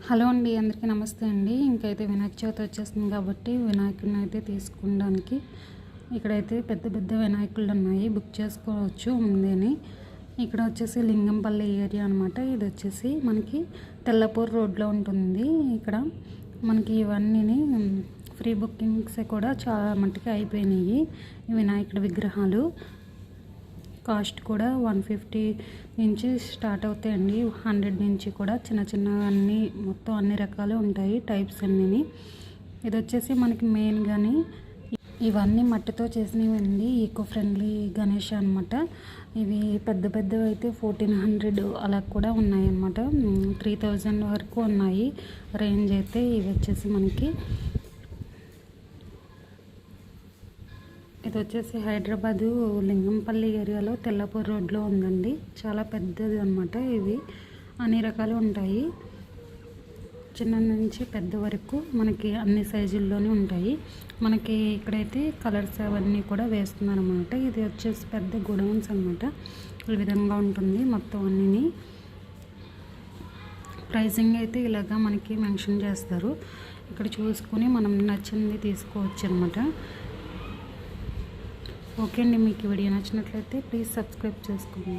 Hello అండి, అందరికీ నమస్తే అండి. ఇంకైతే వినాయక చవితి వచ్చేస్తుంది కాబట్టి వినాయకుడిని అయితే తీసుకోవడానికి ఇక్కడైతే పెద్ద పెద్ద వినాయకులు ఉన్నాయి, బుక్ చేసుకోవచ్చు ముందేని. ఇక్కడ వచ్చేసి లింగంపల్లి ఏరియా అనమాట. ఇది వచ్చేసి మనకి తెల్లపూర్ రోడ్లో ఉంటుంది. ఇక్కడ మనకి ఇవన్నీ ఫ్రీ బుకింగ్స్ కూడా చాలా మట్టుకి అయిపోయినాయి. ఈ వినాయకుడి విగ్రహాలు కాస్ట్ కూడా 150 నుంచి స్టార్ట్ అవుతాయండి. 100 నుంచి కూడా చిన్న చిన్న మొత్తం అన్ని రకాలు ఉంటాయి, టైప్స్ అన్నీ. ఇది వచ్చేసి మనకి మెయిన్ కానీ ఇవన్నీ మట్టితో చేసినవండి, ఈకో ఫ్రెండ్లీ గణేష్ అనమాట. ఇవి పెద్ద పెద్దవి అయితే 1400 అలా కూడా ఉన్నాయి అన్నమాట. 3000 వరకు ఉన్నాయి రేంజ్ అయితే. ఇవి వచ్చేసి మనకి ఇది వచ్చేసి హైదరాబాదు లింగంపల్లి ఏరియాలో తెల్లపూర్ రోడ్లో ఉందండి. చాలా పెద్దది అనమాట. ఇవి అన్ని రకాలు ఉంటాయి, చిన్న నుంచి పెద్ద వరకు మనకి అన్ని సైజుల్లోనే ఉంటాయి. మనకి ఇక్కడైతే కలర్స్ అవన్నీ కూడా వేస్తున్నారు అనమాట. ఇది వచ్చేసి పెద్ద గోడౌన్స్ అనమాట. ఈ విధంగా ఉంటుంది మొత్తం అన్నీ. ప్రైసింగ్ అయితే ఇలాగా మనకి మెన్షన్ చేస్తారు. ఇక్కడ చూసుకొని మనం నచ్చింది తీసుకోవచ్చు అనమాట. ఓకే అండి, మీకు ఈ వీడియో నచ్చినట్లయితే ప్లీజ్ సబ్స్క్రైబ్ చేసుకోండి.